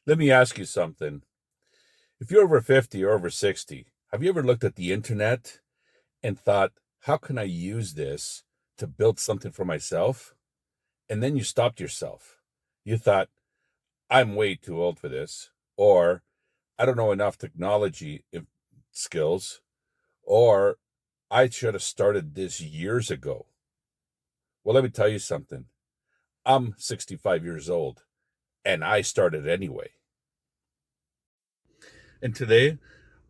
Let me ask you something. If you're over 50 or over 60, have you ever looked at the internet and thought, how can I use this to build something for myself? And then you stopped yourself. You thought, I'm way too old for this, or I don't know enough technology skills, or I should have started this years ago. Well, let me tell you something. I'm 65 years old and I started anyway. And today,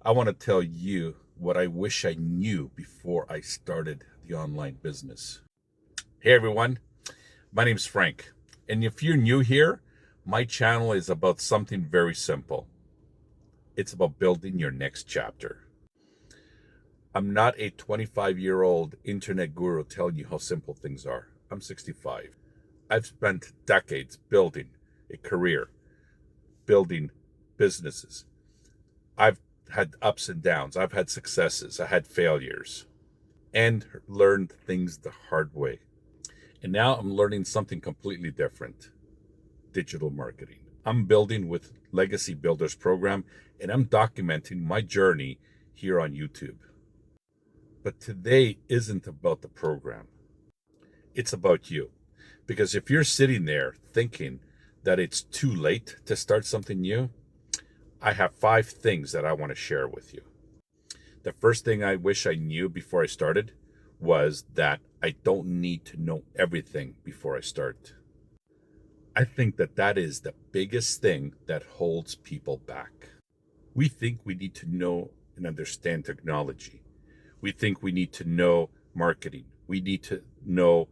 I want to tell you what I wish I knew before I started the online business. Hey everyone, my name's Frank. And if you're new here, my channel is about something very simple. It's about building your next chapter. I'm not a 25-year-old internet guru telling you how simple things are. I'm 65. I've spent decades building a career, building businesses. I've had ups and downs. I've had successes. I had failures and learned things the hard way. And now I'm learning something completely different: digital marketing. I'm building with Legacy Builders Program, and I'm documenting my journey here on YouTube. But today isn't about the program, it's about you. Because if you're sitting there thinking that it's too late to start something new, I have 5 things that I want to share with you. The first thing I wish I knew before I started was that I don't need to know everything before I start. I think that that is the biggest thing that holds people back. We think we need to know and understand technology. We think we need to know marketing. We need to know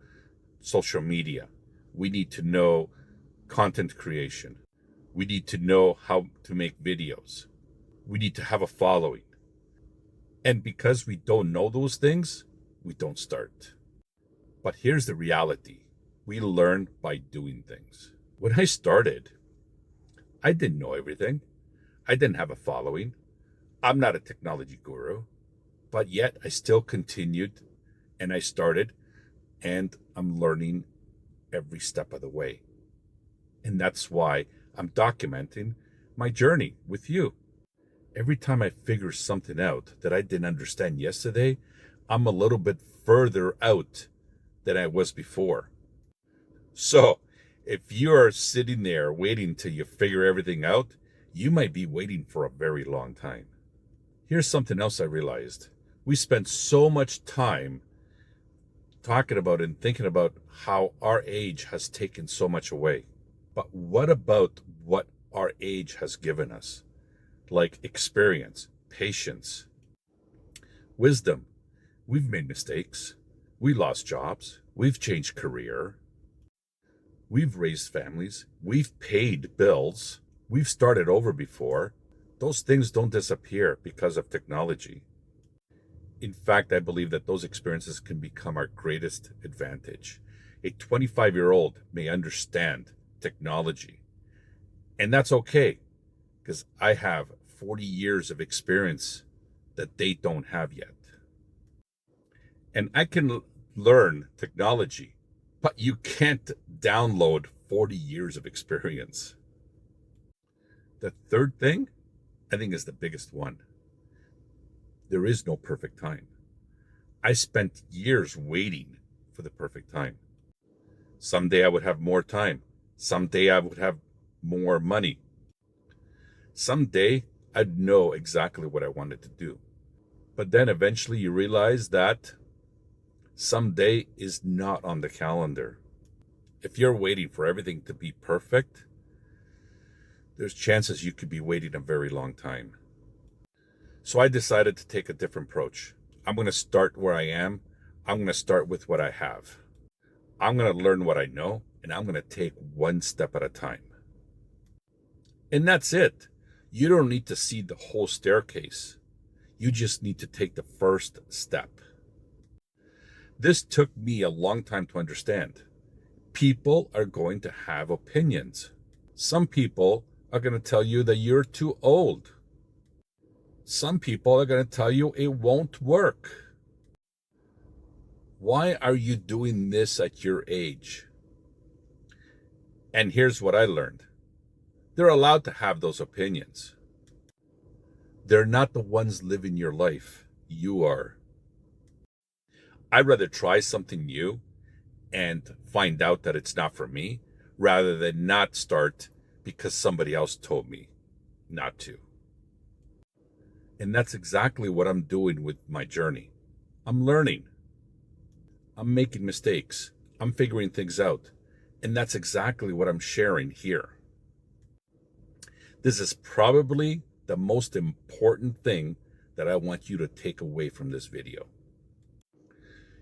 social media. We need to know content creation. We need to know how to make videos. We need to have a following. And because we don't know those things, we don't start. But here's the reality: we learn by doing things. When I started, I didn't know everything. I didn't have a following. I'm not a technology guru, but yet I still continued and I started, and I'm learning every step of the way. And that's why I'm documenting my journey with you. Every time I figure something out that I didn't understand yesterday, I'm a little bit further out than I was before. So if you're sitting there waiting till you figure everything out, you might be waiting for a very long time. Here's something else I realized. We spend so much time talking about and thinking about how our age has taken so much away. But what about what our age has given us? Like experience, patience, wisdom. We've made mistakes. We lost jobs. We've changed career. We've raised families. We've paid bills. We've started over before. Those things don't disappear because of technology. In fact, I believe that those experiences can become our greatest advantage. A 25-year-old may understand technology, and that's okay, because I have 40 years of experience that they don't have yet. And I can learn technology, but you can't download 40 years of experience. The third thing, I think, is the biggest one. There is no perfect time. I spent years waiting for the perfect time. Someday I would have more time. Someday I would have more money. Someday I'd know exactly what I wanted to do. But then eventually you realize that someday is not on the calendar. If you're waiting for everything to be perfect, there's chances you could be waiting a very long time. So I decided to take a different approach. I'm going to start where I am. I'm going to start with what I have. I'm going to learn what I know, and I'm going to take one step at a time. And that's it. You don't need to see the whole staircase. You just need to take the first step. This took me a long time to understand. People are going to have opinions. Some people are going to tell you that you're too old. Some people are going to tell you it won't work. Why are you doing this at your age? And here's what I learned. They're allowed to have those opinions. They're not the ones living your life. You are. I'd rather try something new and find out that it's not for me rather than not start because somebody else told me not to. And that's exactly what I'm doing with my journey. I'm learning. I'm making mistakes. I'm figuring things out. And that's exactly what I'm sharing here. This is probably the most important thing that I want you to take away from this video.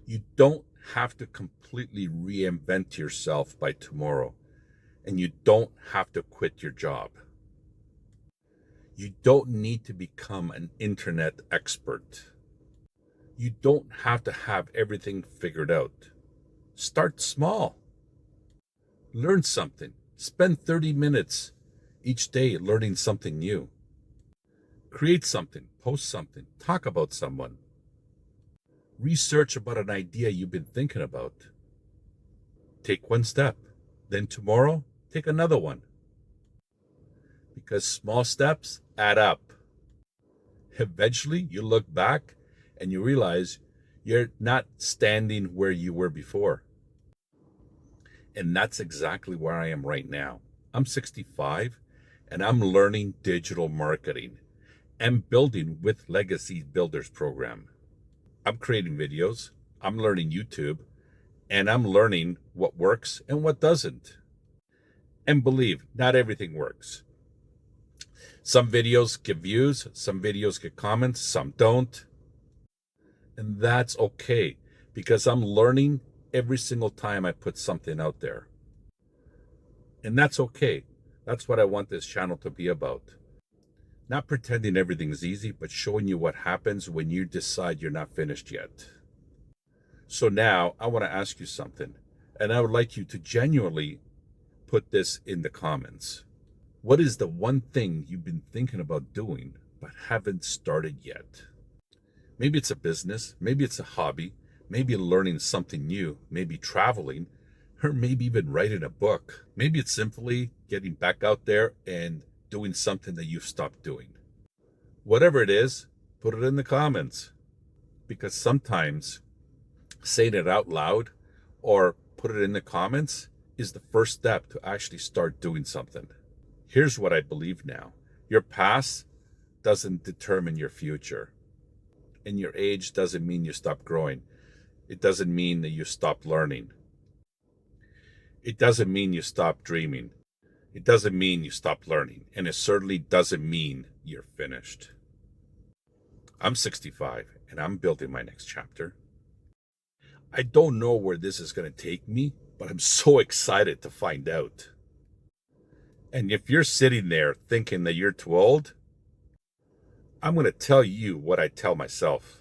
You don't have to completely reinvent yourself by tomorrow, and you don't have to quit your job. You don't need to become an internet expert. You don't have to have everything figured out. Start small. Learn something. Spend 30 minutes each day learning something new. Create something, post something, talk about someone. Research about an idea you've been thinking about. Take one step. Then tomorrow, take another one. Because small steps add up. Eventually, you look back and you realize you're not standing where you were before. And that's exactly where I am right now. I'm 65 and I'm learning digital marketing and building with Legacy Builders program. I'm creating videos, I'm learning YouTube, and I'm learning what works and what doesn't. And believe, not everything works. Some videos get views, some videos get comments, some don't. And that's okay, because I'm learning every single time I put something out there. And that's okay. That's what I want this channel to be about. Not pretending everything's easy, but showing you what happens when you decide you're not finished yet. So now I want to ask you something, and I would like you to genuinely put this in the comments. What is the one thing you've been thinking about doing but haven't started yet? Maybe it's a business, maybe it's a hobby, maybe learning something new, maybe traveling, or maybe even writing a book. Maybe it's simply getting back out there and doing something that you've stopped doing. Whatever it is, put it in the comments. Because sometimes saying it out loud or put it in the comments is the first step to actually start doing something. Here's what I believe now. Your past doesn't determine your future. And your age doesn't mean you stop growing. It doesn't mean that you stop learning. It doesn't mean you stop dreaming. It doesn't mean you stop learning. And it certainly doesn't mean you're finished. I'm 65 and I'm building my next chapter. I don't know where this is going to take me, but I'm so excited to find out. And if you're sitting there thinking that you're too old, I'm going to tell you what I tell myself.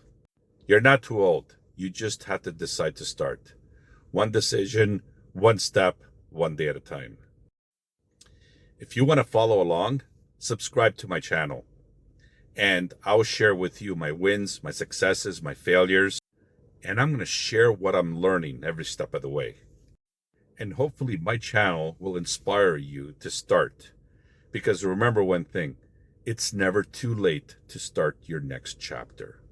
You're not too old. You just have to decide to start. One decision, one step, one day at a time. If you want to follow along, subscribe to my channel. And I'll share with you my wins, my successes, my failures. And I'm going to share what I'm learning every step of the way. And hopefully my channel will inspire you to start. Because remember one thing, it's never too late to start your next chapter.